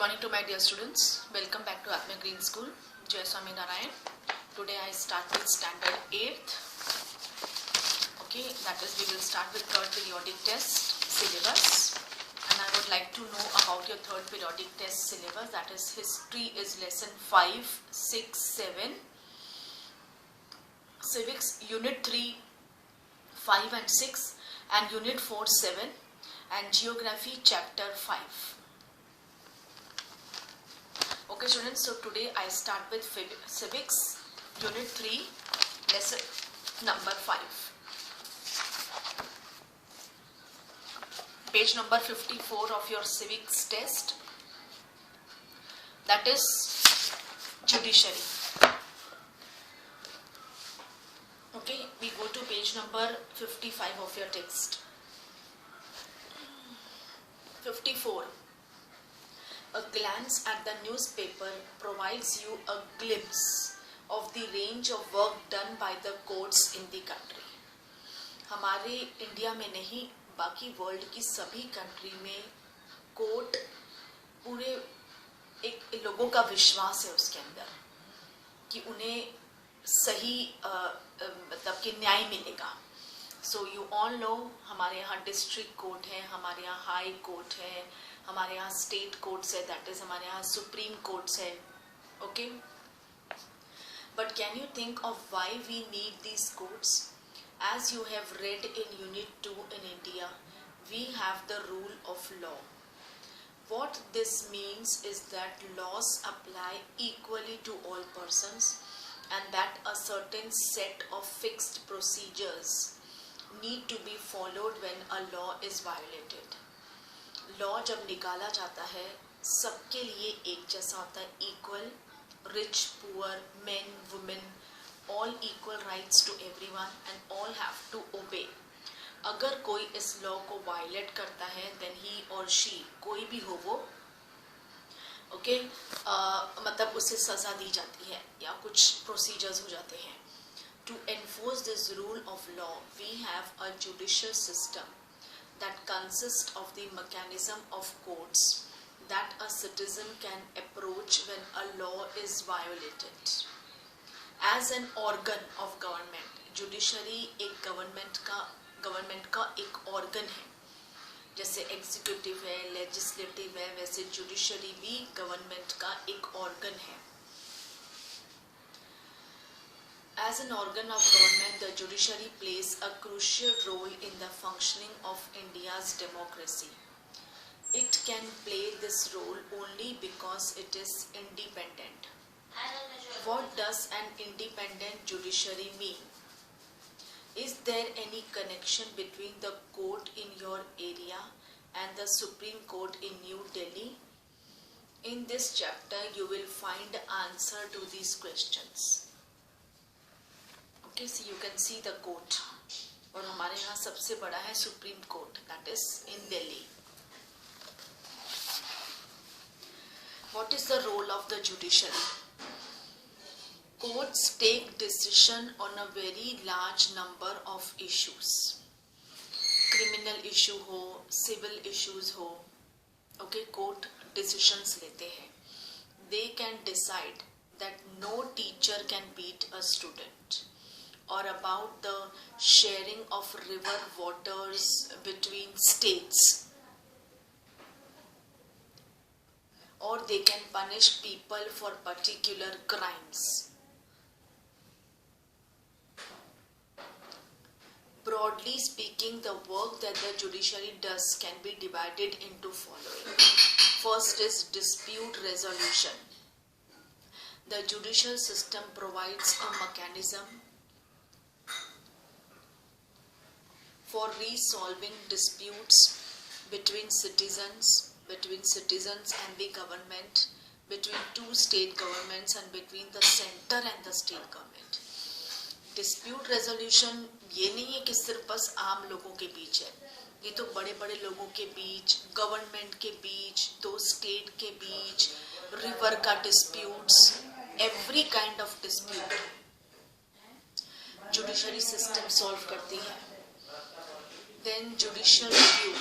morning to my dear students. Welcome back to Atma Green School. Jai Swami Narayan. Today I start with standard 8th. Okay, that is we will start with third periodic test syllabus. And I would like to know about your third periodic test syllabus. That is history is lesson 5, 6, 7. Civics unit 3, 5 and 6 and unit 4, 7 and geography chapter 5. Okay students, so today I start with civics unit 3 lesson number 5. Page number 54 of your civics test, that is judiciary. Okay, we go to page number 55 of your text. 54. A glance at the newspaper provides you a glimpse of the range of work done by the courts in the country. हमारे India में नहीं, बाकी world की सभी country में court पूरे एक लोगों का विश्वास है उसके अंदर कि उन्हें सही मतलब कि न्याय मिलेगा. सो यू ऑल नो, हमारे यहाँ डिस्ट्रिक्ट कोर्ट है, हमारे यहाँ हाई कोर्ट है, हमारे यहाँ स्टेट कोर्ट्स है, दैट इज हमारे यहाँ सुप्रीम कोर्ट्स है. Okay, but can you think of why we need these courts? As you have read in unit 2 in India, we have the rule of law. What this means is that laws apply equally to all persons and that a certain set of fixed procedures need to be followed when a law is violated. Law जब निकाला जाता है सबके लिए एक जैसा होता है, equal, rich, poor, men, women, all equal rights to everyone and all have to obey. अगर कोई इस लॉ को वायलेट करता है देन ही और शी, कोई भी हो वो, ओके, मतलब उसे सज़ा दी जाती है या कुछ प्रोसीजर्स हो जाते हैं. To enforce this rule of law we have a judicial system that consists of the mechanism of courts that a citizen can approach when a law is violated. As an organ of government, judiciary एक government का एक organ है. जैसे executive है, legislative है, वैसे judiciary भी government का एक organ है. As an organ of government, the judiciary plays a crucial role in the functioning of India's democracy. It can play this role only because it is independent. What does an independent judiciary mean? Is there any connection between the court in your area and the Supreme Court in New Delhi? In this chapter, you will find answer to these questions. Okay, so you can see the court. और हमारे यहाँ सबसे बड़ा है supreme court, that is in Delhi. What is the role of the judiciary? Courts take decision on a very large number of issues. Criminal issue हो, civil issues हो, okay, court decisions लेते हैं. They can decide that no teacher can beat a student, or about the sharing of river waters between states, or they can punish people for particular crimes. Broadly speaking, the work that the judiciary does can be divided into following. First is dispute resolution. The judicial system provides a mechanism for resolving disputes between citizens and the government, between two state governments and between the center and the state government. Dispute resolution ये नहीं है कि सिर्फ बस आम लोगों के बीच है, ये तो बड़े बड़े लोगों के बीच, गवर्नमेंट के बीच, दो स्टेट के बीच, रिवर का disputes, every kind of dispute judiciary system solve करती है. Then judicial review.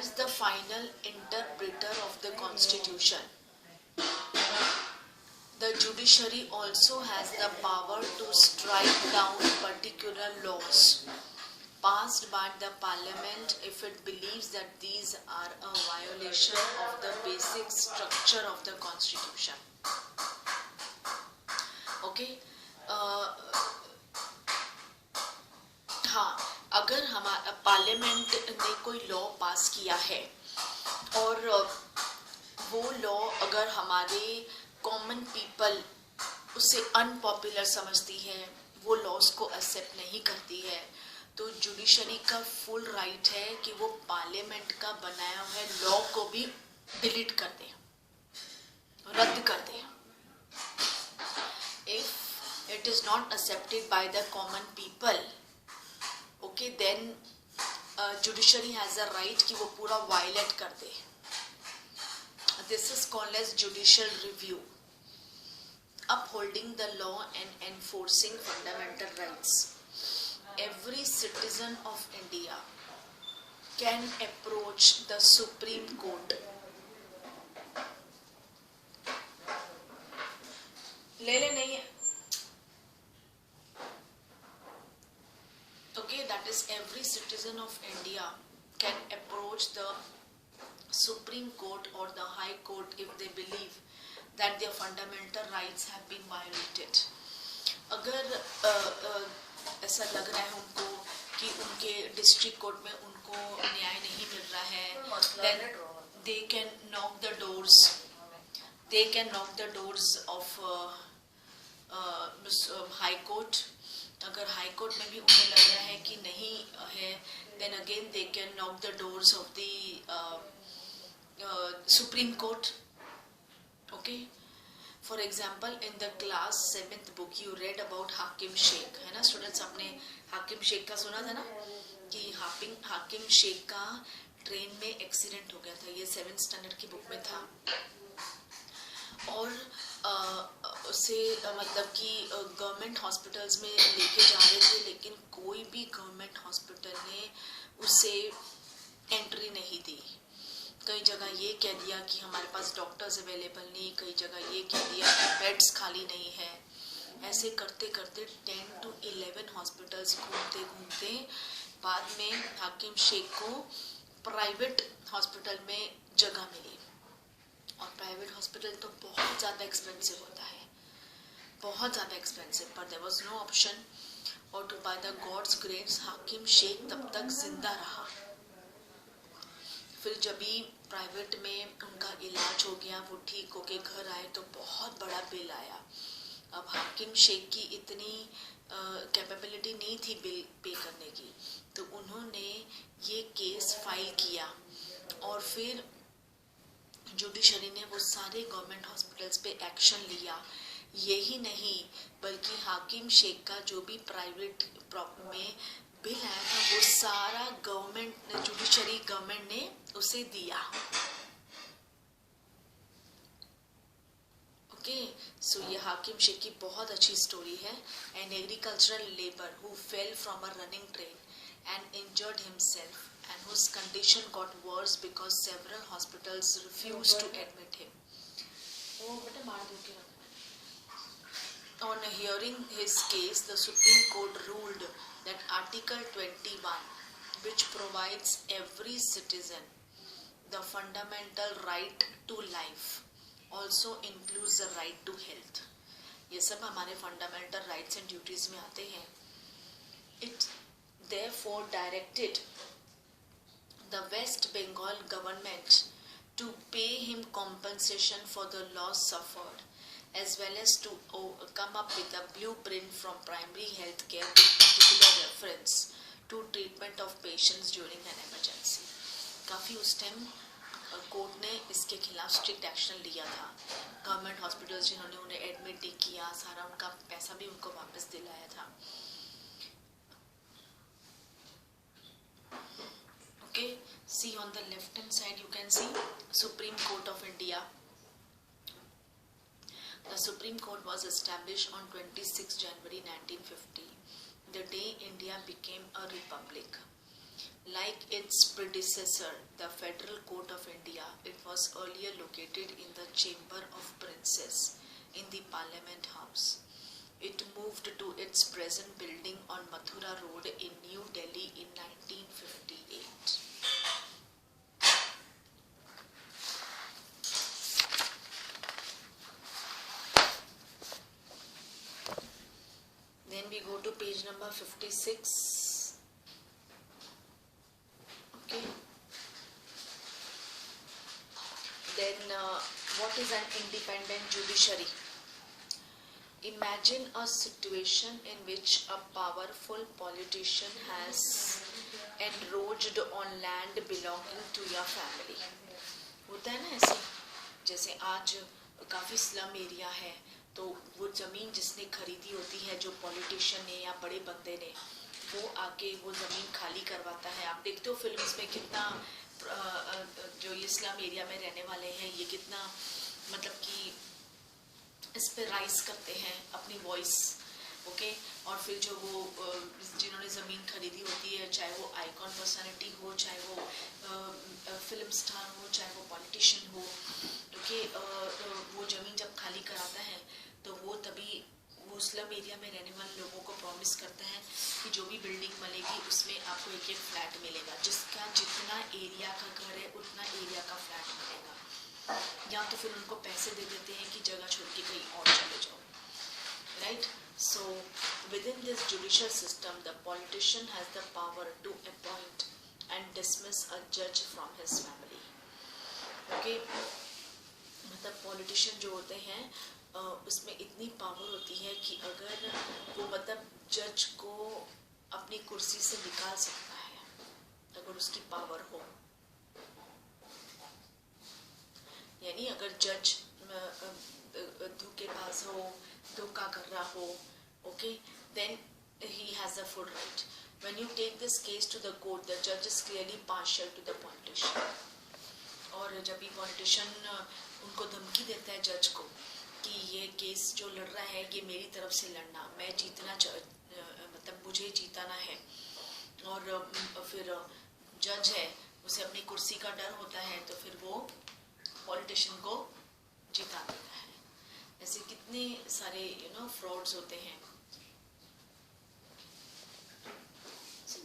as the final interpreter of the constitution, the judiciary also has the power to strike down particular laws passed by the parliament if it believes that these are a violation of the basic structure of the constitution. Okay? हाँ, अगर हमारा parliament ने कोई law पास किया है और वो law अगर हमारे कॉमन पीपल उसे अनपॉपुलर समझती है, वो लॉज को एक्सेप्ट नहीं करती है, तो जुडिशरी का फुल राइट है कि वो पार्लियामेंट का बनाया हुआ लॉ को भी डिलीट कर दे, रद्द कर दे. If it is not accepted by the common people, okay, then judiciary has a right कि वो पूरा violate कर दे. This is called as judicial review. Upholding the law and enforcing fundamental rights. Every citizen of India can approach the Supreme Court. ले नहीं है. Okay, that is every citizen of India can approach the Supreme Court or the High Court if they believe that their fundamental rights have been violated. अगर ऐसा लग रहा है उनको कि उनके डिस्ट्रिक्ट कोर्ट में उनको न्याय नहीं मिल रहा है, then they can knock the doors. They can knock the doors of High Court. अगर हाई कोर्ट में भी उन्हें लग रहा है कि नहीं है, then again they can knock the doors of the Supreme Court. Okay. For example, in the class 7th book you read about हाकिम शेख, है ना स्टूडेंट्स? आपने हाकिम शेख का सुना था ना कि हाकिम शेख का ट्रेन में एक्सीडेंट हो गया था. ये 7th स्टैंडर्ड की बुक में था. और उसे मतलब कि गवर्नमेंट हॉस्पिटल्स में लेके जा रहे थे, लेकिन कोई भी गवर्नमेंट हॉस्पिटल ने उसे एंट्री नहीं दी. कई जगह ये कह दिया कि हमारे पास डॉक्टर्स अवेलेबल नहीं, कई जगह ये कह दिया कि बेड्स खाली नहीं है. ऐसे करते करते 10 to 11 हॉस्पिटल्स घूमते घूमते बाद में हाकिम शेख को प्राइवेट हॉस्पिटल में जगह मिली. और प्राइवेट हॉस्पिटल तो बहुत ज़्यादा एक्सपेंसिव होता है, बहुत ज़्यादा एक्सपेंसिव, पर देयर वाज नो ऑप्शन. और to by the God's grace Hakim Sheikh तब तक जिंदा रहा. फिर जब भी प्राइवेट में उनका इलाज हो गया, वो ठीक होके घर आए तो बहुत बड़ा बिल आया. अब हाकिम शेख की इतनी कैपेबिलिटी नहीं थी बिल पे करने की, तो उन्होंने ये केस फाइल किया और फिर जुडिशरी ने वो सारे गवर्नमेंट हॉस्पिटल्स पे एक्शन लिया. यही नहीं बल्कि हाकिम शेख का जो भी प्राइवेट में बिल आया था वो सारा गवर्नमेंट जुडिशरी गवर्नमेंट ने उसे दिया. ओके, सो ये हाकिम शेख की बहुत अच्छी स्टोरी है. An agricultural labour who fell from a running train and injured himself and whose condition got worse because several hospitals refused to admit him. On hearing his case, the Supreme Court ruled that Article 21, which provides every citizen the fundamental right to life, also includes the right to health. ये सब हमारे fundamental rights and duties में आते हैं. It therefore directed the West Bengal government to pay him compensation for the loss suffered, as well as to come up with a blueprint from primary health care with particular reference to treatment of patients during an emergency. काफ़ी उस time court ने इसके खिलाफ strict action लिया था. Government hospitals जिन्होंने उन्हें admit नहीं किया, सारा उनका पैसा भी उनको वापस दिलाया था. Okay, see on the left hand side you can see Supreme Court of India. The Supreme Court was established on 26 January 1950, the day India became a republic. Like its predecessor, the Federal Court of India, it was earlier located in the Chamber of Princes in the Parliament House. It moved to its present building on Mathura Road in New Delhi in 1958. Then we go to page number 56. Okay. Then what is an independent judiciary? Imagine a situation in which a powerful politician has encroached on land belonging to your family. होता है ना ऐसे, जैसे आज काफ़ी slum area है तो वो ज़मीन जिसने खरीदी होती है, जो पॉलिटिशियन ने या बड़े बंदे ने, वो आके वो ज़मीन खाली करवाता है. आप देखते हो फिल्म्स में कितना जो ये स्लम एरिया में रहने वाले हैं ये कितना मतलब कि इस पे राइज करते हैं अपनी वॉइस. ओके. और फिर जो वो जिन्होंने ज़मीन खरीदी होती है, चाहे वो आइकॉन पर्सनालिटी हो, चाहे वो फिल्म स्टार हो, चाहे वो पॉलिटिशियन हो, ओके, वो ज़मीन जब खाली कराता है तो वो तभी वो स्लम एरिया में रहने वाले लोगों को प्रॉमिस करता है कि जो भी बिल्डिंग मिलेगी उसमें आपको एक एक फ्लैट मिलेगा, जिसका जितना एरिया का घर है उतना एरिया का फ्लैट मिलेगा. या तो फिर उनको पैसे दे देते हैं कि जगह छोड़ के कहीं और चले जाओ. Right. So within this judicial system, the politician has the power to appoint and dismiss a judge from his family. Okay. मतलब पॉलिटिशियन जो होते हैं उसमें इतनी पावर होती है कि अगर वो मतलब जज को अपनी कुर्सी से निकाल सकता है अगर उसकी पावर हो. यानी अगर जज धोखेबाज हो, धोखा कर रहा हो, okay, then he has the full right. When you take this case to the court, the judge is clearly partial to the politician. और जब भी पॉलिटिशियन उनको धमकी देता है जज को कि ये केस जो लड़ रहा है ये मेरी तरफ से लड़ना, मैं जीतना मतलब मुझे जीताना है, और फिर जज है उसे अपनी कुर्सी का डर होता है तो फिर वो पॉलिटिशियन को जिता देता है. ऐसे कितने सारे फ्रॉड्स होते हैं.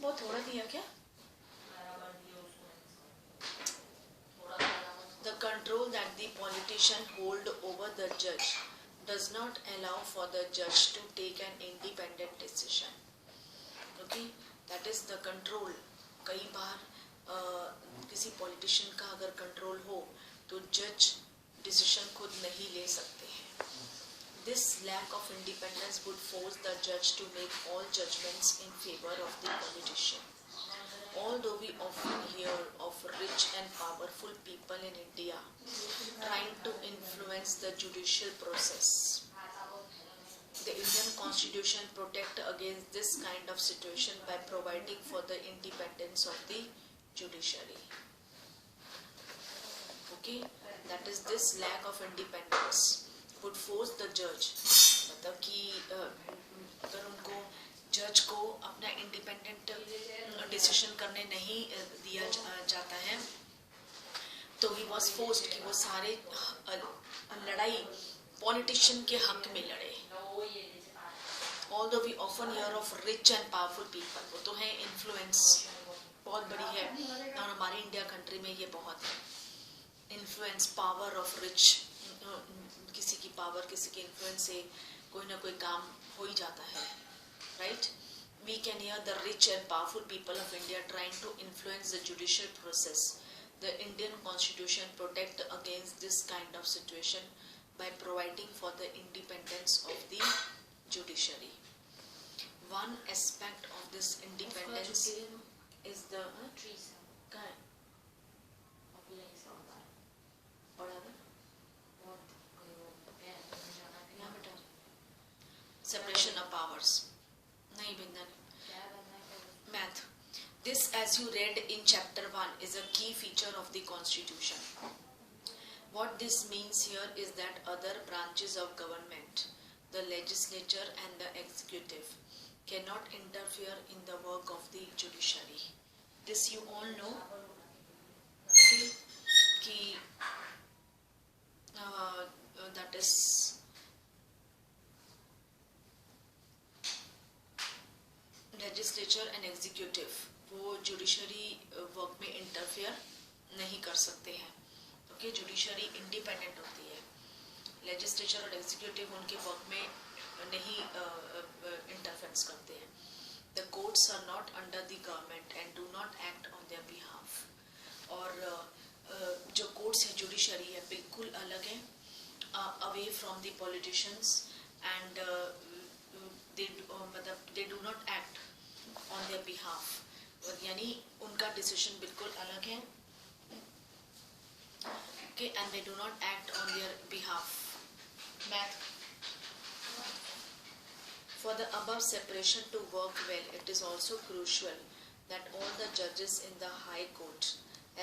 बहुत थोड़ा दिया क्या? The control that the politician hold over the judge does not allow for the judge to take an independent decision. Okay, that is the control. कई बार किसी पॉलिटिशियन का अगर कंट्रोल हो तो जज डिसीजन खुद नहीं ले सकते हैं. This lack of independence would force the judge to make all judgments in favor of the politician. Although we often hear of rich and powerful people in India trying to influence the judicial process, the Indian Constitution protects against this kind of situation by providing for the independence of the judiciary. Okay, that is this lack of independence would force the judge, मतलब कि अगर उनको जज को अपना independent decision करने नहीं दिया जाता है तो ही वॉज फोर्स्ड कि वो सारे लड़ाई पॉलिटिशियन के हक में लड़े. Although we often hear of rich and powerful people, वो तो है इन्फ्लुएंस बहुत बड़ी है और हमारे इंडिया कंट्री में ये बहुत है. इन्फ्लुएंस, पावर ऑफ रिच, किसी की पावर, किसी के इन्फ्लुएंस से कोई ना कोई काम हो ही जाता है. Right? We can hear the rich and powerful people of India trying to influence the judicial process. The Indian Constitution protects against this kind of situation by providing for the independence of the judiciary. One aspect of this independence is the trees. Separation of powers. नहीं बिंदन. Math. This, as you read in chapter 1, is a key feature of the Constitution. What this means here is that other branches of government, the legislature and the executive, cannot interfere in the work of the judiciary. This you all know. Okay, कि that is legislature and executive, वो judiciary work में interfere नहीं कर सकते हैं. Okay, judiciary independent होती है, legislature और एग्जीक्यूटिव उनके वर्क में नहीं इंटरफेरेंस करते हैं. The courts are not under the government and do not act on their behalf. और जो कोर्ट्स है, जुडिशरी है, बिल्कुल अलग है, away from the politicians and मतलब they do not act on their behalf. यानी उनका डिसीजन बिल्कुल अलग है. Okay, and they do not act on their behalf. Math. For the above separation to work well, it is also crucial that all the judges in the High Court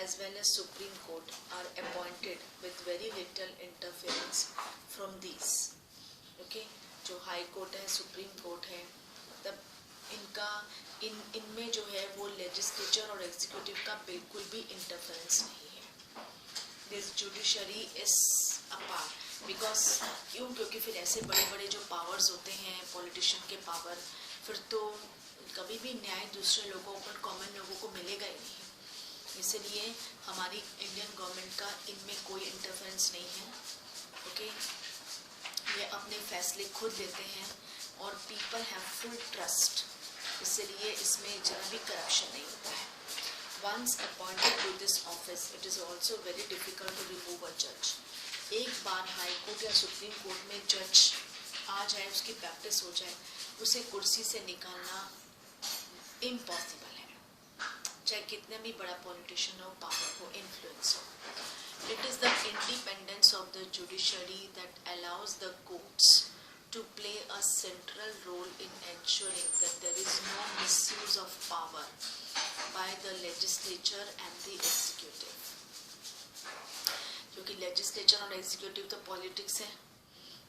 as well as Supreme Court are appointed with very little interference from these. Okay, जो High Court है, Supreme Court है, तब इनमें जो है वो legislature और executive का बिल्कुल भी इंटरफेरेंस नहीं है. This judiciary is apart because क्योंकि फिर ऐसे बड़े बड़े जो पावर्स होते हैं पॉलिटिशियन के पावर, फिर तो कभी भी न्याय दूसरे लोगों को, कॉमन लोगों को मिलेगा ही नहीं. इसलिए हमारी इंडियन गवर्नमेंट का इनमें कोई इंटरफेरेंस नहीं है. ओके, ये अपने फैसले खुद लेते हैं और पीपल हैव फुल ट्रस्ट, इसलिए इसमें जरा भी करप्शन नहीं होता है. Once appointed to this office, it is also very difficult to remove a judge. एक बार हाई कोर्ट या सुप्रीम कोर्ट में जज आ जाए, उसकी प्रैक्टिस हो जाए, उसे कुर्सी से निकालना इम्पॉसिबल है, चाहे कितने भी बड़ा पॉलिटिशियन हो, पावर हो, इन्फ्लुएंस हो. It is the independence of the judiciary that allows the courts to play a central role in ensuring that there is no misuse of power by the legislature and the executive. क्योंकि legislature और executive तो politics है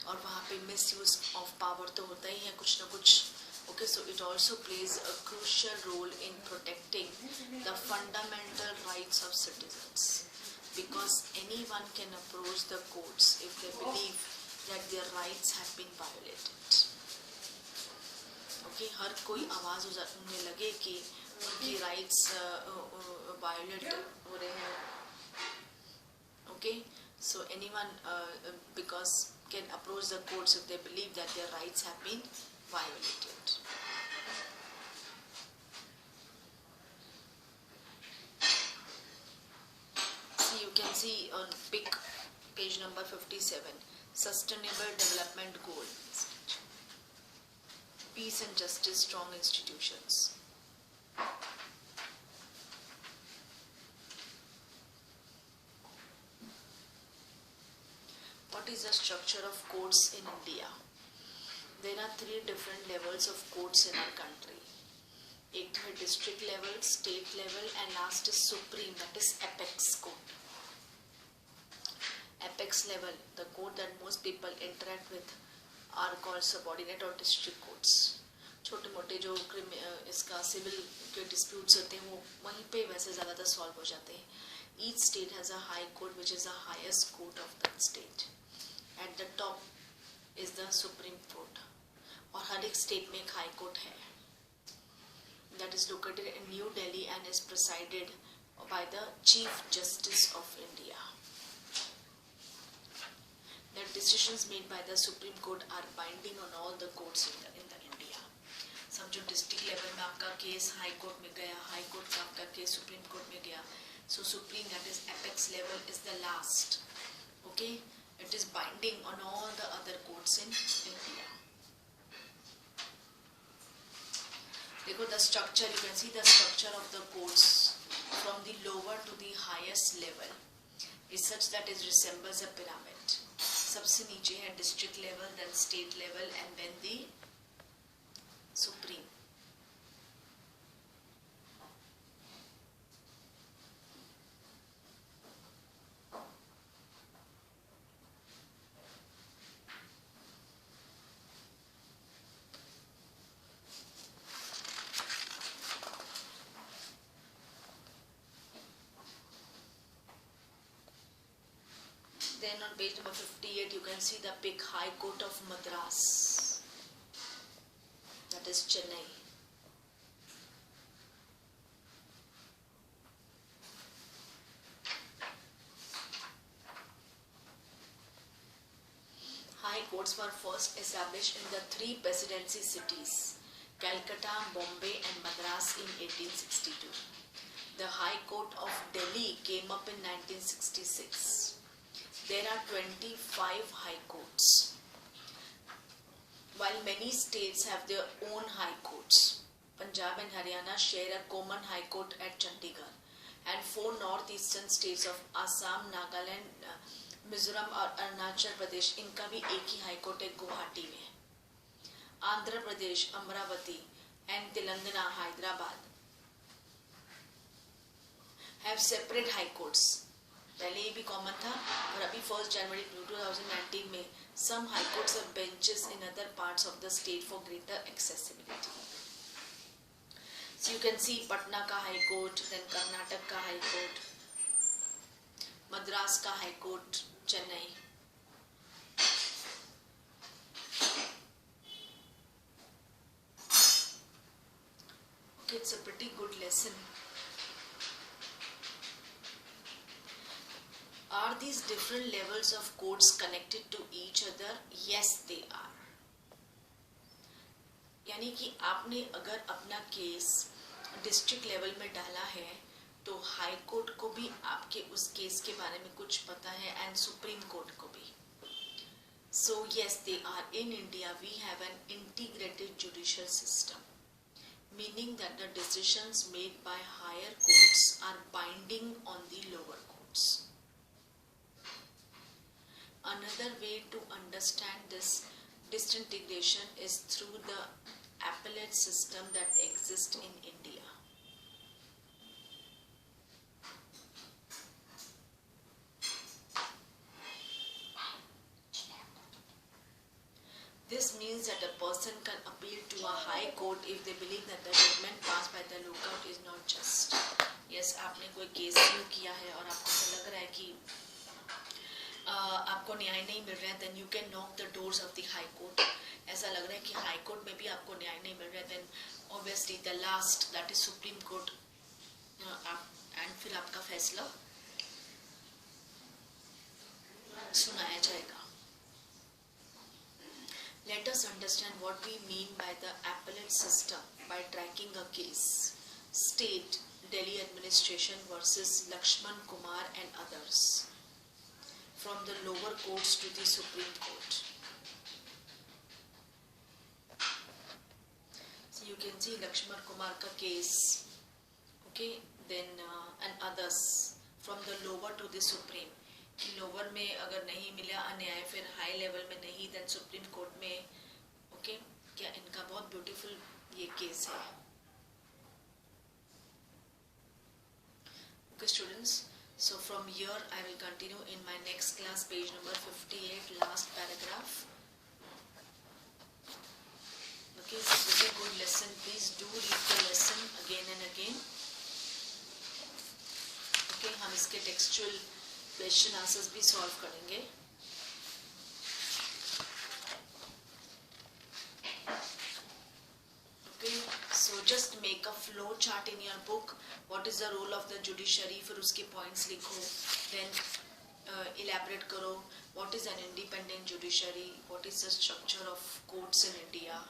और वहाँ पे misuse of power तो होता ही है कुछ ना कुछ. Okay, so it also plays a crucial role in protecting the fundamental rights of citizens, because anyone can approach the courts if they believe that their rights have been violated. Okay, हर कोई आवाज़ उन्हें लगे कि उनकी rights violet हो रहे हैं. Okay, so anyone because can approach the courts if they believe that their rights have been violated. You can see on PIC page number 57, Sustainable Development Goal, Peace and Justice, Strong Institutions. What is the structure of courts in India? There are 3 different levels of courts in our country. एक है district level, state level, and last is supreme, that is apex court. Apex level, the court that most people interact with are called subordinate or district courts. छोटे मोटे जो इसका civil के disputes होते हैं वो वहीं पे वैसे ज़्यादातर सॉल्व हो जाते हैं. Each state has a high court which is the highest court of that state. At the top is the Supreme Court. और हर एक स्टेट में एक हाई कोर्ट है. That is located in New Delhi and is presided by the Chief Justice of India. The decisions made by the Supreme Court are binding on all the courts in the India. समझो district level में आपका case high court में गया, high court का आपका case supreme Court में गया, so Supreme that is apex level is the last. Okay, it is binding on all the other courts in India. देखो the structure, you can see the structure of the courts from the lower to the highest level is such that is resembles a pyramid. सबसे नीचे है district level, then state level and then the Supreme. Then on page number 58 you can see the big High Court of Madras, that is Chennai. High courts were first established in the three presidency cities, Calcutta, Bombay and Madras in 1862. The High Court of Delhi came up in 1966. There are 25 high courts. While many states have their own high courts, Punjab and Haryana share a common high court at Chandigarh, and four northeastern states of Assam, Nagaland, Mizoram और अरुणाचल प्रदेश, इनका भी एक ही high court है गुवाहाटी में. Andhra Pradesh, Amaravati and Telangana, Hyderabad have separate high courts. पहले ये भी common था और अभी 1 जनवरी 2019 में some high courts have benches in other parts of the state for greater accessibility. So you can see Patna का हाई कोर्ट, देन कर्नाटक का हाई कोर्ट, मद्रास का high court, Chennai. Okay, it's a pretty good lesson. Are these different levels of courts connected to each other? Yes, they are. यानी कि आपने अगर अपना case district level में डाला है तो हाई कोर्ट को भी आपके उस केस के बारे में कुछ पता है एंड सुप्रीम कोर्ट को भी. So yes, they are. In India we have an integrated judicial system, meaning that the decisions made by higher courts are binding on the lower courts. Another way to understand this disintegration is through the appellate system that exists in India. This means that a person can appeal to a high court if they believe that the judgment passed by the lookout is not just. Yes, आपने कोई case due किया है और आपको ऐसा लग रहा है कि आपको न्याय नहीं मिल रहा है, then you can knock the doors of the high court. ऐसा लग रहा है कि हाई कोर्ट में भी आपको न्याय नहीं मिल रहा है, then obviously the last, that is supreme court, and फिर आपका फैसला सुनाया जाएगा. Let us understand what we mean by the appellate system by tracking a case. State, Delhi administration versus Lakshman Kumar and others. From the lower courts to the Supreme Court. So you can see Lakshman Kumar ka case, okay, then and others from the lower to the Supreme. कि lower में अगर नहीं मिला अन्याय फिर high level में नहीं, then supreme Court में. ओके, क्या इनका बहुत ब्यूटीफुल ये केस है. Okay students, so from here I will continue in my next class, page number 58, last paragraph. Okay, this is a good lesson. Please do read the lesson again and again. Okay, हम इसके textual question answers भी solve करेंगे. Okay, so just make a flow chart in your book. What is the role of the judiciary, फिर उसके points लिखो, then elaborate करो. What is an independent judiciary, what is the structure of courts in India.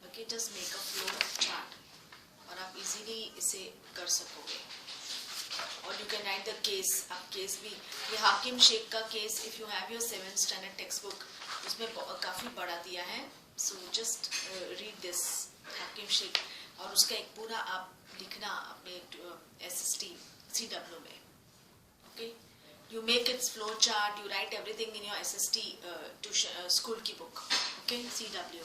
Okay, just make a flow chart और आप easily इसे कर सकोगे. और you can write the case. आप केस भी, ये हाकिम शेख का case, if you have your 7th standard text book, उसमें काफ़ी बड़ा दिया है. सो जस्ट रीड दिस हाकिम शेख और उसका एक पूरा आप लिखना अपने SST CW में. Okay, you make its flow chart, you write everything in your SST school की book. Okay, CW.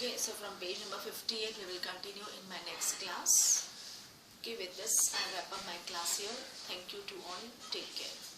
Okay, so from page number 58 we will continue in my next class. Okay, with this I wrap up my class here. Thank you to all. Take care.